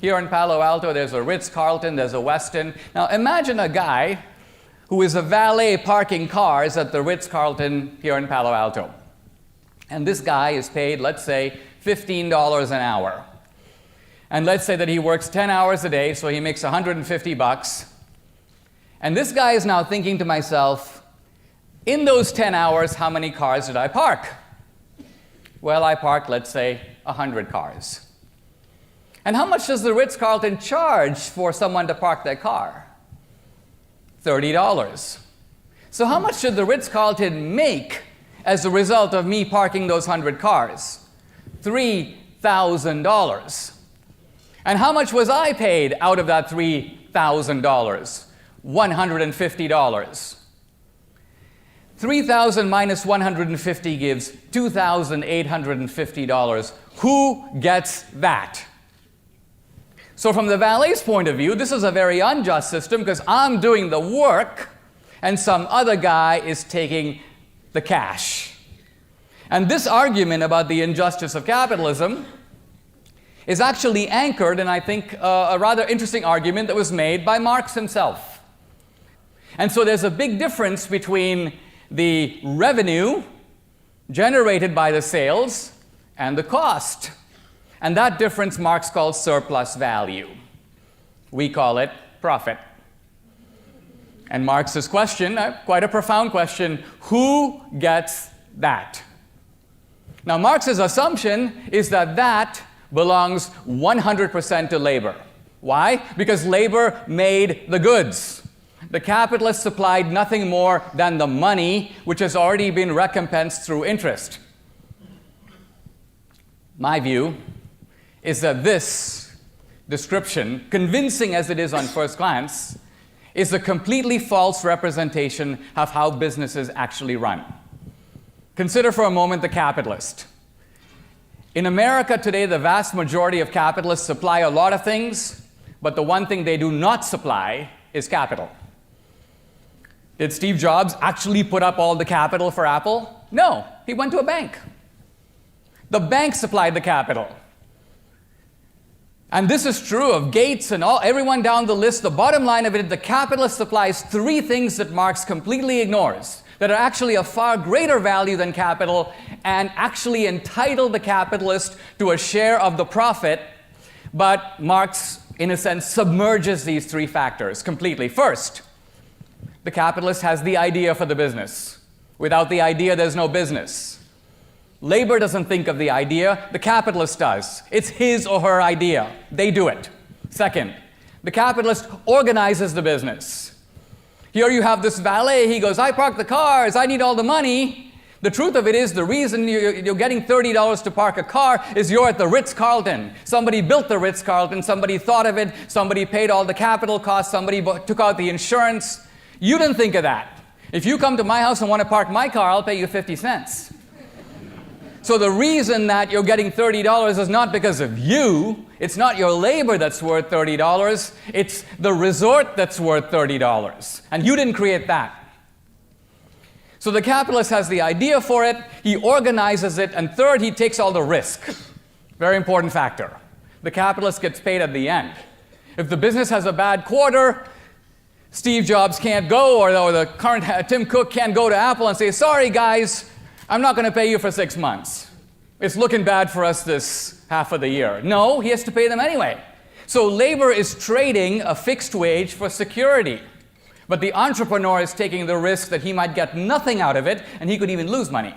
Here in Palo Alto, there's a Ritz-Carlton, there's a Westin. Now imagine a guy who is a valet parking cars at the Ritz-Carlton here in Palo Alto. And this guy is paid, let's say, $15 an hour. And let's say that he works 10 hours a day, so he makes 150 bucks. And this guy is now thinking to myself, in those 10 hours, how many cars did I park? Well, I parked, let's say, 100 cars. And how much does the Ritz-Carlton charge for someone to park their car? $30. So how much should the Ritz-Carlton make as a result of me parking those 100 cars? $3,000. And how much was I paid out of that $3,000? $150. 3,000 minus 150 gives $2,850. Who gets that? So from the valet's point of view, this is a very unjust system because I'm doing the work and some other guy is taking the cash. And this argument about the injustice of capitalism is actually anchored in, I think, a rather interesting argument that was made by Marx himself. And so there's a big difference between the revenue generated by the sales and the cost. And that difference Marx calls surplus value. We call it profit. And Marx's question, quite a profound question, who gets that? Now Marx's assumption is that that belongs 100% to labor. Why? Because labor made the goods. The capitalists supplied nothing more than the money which has already been recompensed through interest. My view is that this description, convincing as it is on first glance, is a completely false representation of how businesses actually run. Consider for a moment the capitalist. In America today, the vast majority of capitalists supply a lot of things, but the one thing they do not supply is capital. Did Steve Jobs actually put up all the capital for Apple? No, he went to a bank. The bank supplied the capital. And this is true of Gates and everyone down the list. The bottom line of it, the capitalist supplies three things that Marx completely ignores, that are actually of far greater value than capital and actually entitle the capitalist to a share of the profit. But Marx, in a sense, submerges these three factors completely. First, the capitalist has the idea for the business. Without the idea, there's no business. Labor doesn't think of the idea, the capitalist does. It's his or her idea. They do it. Second, the capitalist organizes the business. Here you have this valet, he goes, I park the cars, I need all the money. The truth of it is the reason you're getting $30 to park a car is you're at the Ritz-Carlton. Somebody built the Ritz-Carlton, somebody thought of it, somebody paid all the capital costs, somebody took out the insurance. You didn't think of that. If you come to my house and want to park my car, I'll pay you 50 cents. So the reason that you're getting $30 is not because of you. It's not your labor that's worth $30. It's the resort that's worth $30. And you didn't create that. So the capitalist has the idea for it, he organizes it, and third, he takes all the risk. Very important factor. The capitalist gets paid at the end. If the business has a bad quarter, Steve Jobs can't go, or the current Tim Cook can't go to Apple and say, sorry guys, I'm not going to pay you for 6 months. It's looking bad for us this half of the year. No, he has to pay them anyway. So labor is trading a fixed wage for security. But the entrepreneur is taking the risk that he might get nothing out of it, and he could even lose money.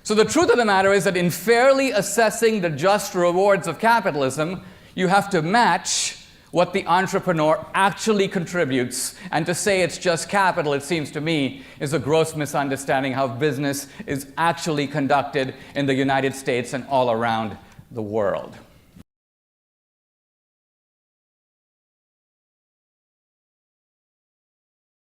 So the truth of the matter is that in fairly assessing the just rewards of capitalism, you have to match what the entrepreneur actually contributes. And to say it's just capital, it seems to me, is a gross misunderstanding how business is actually conducted in the United States and all around the world.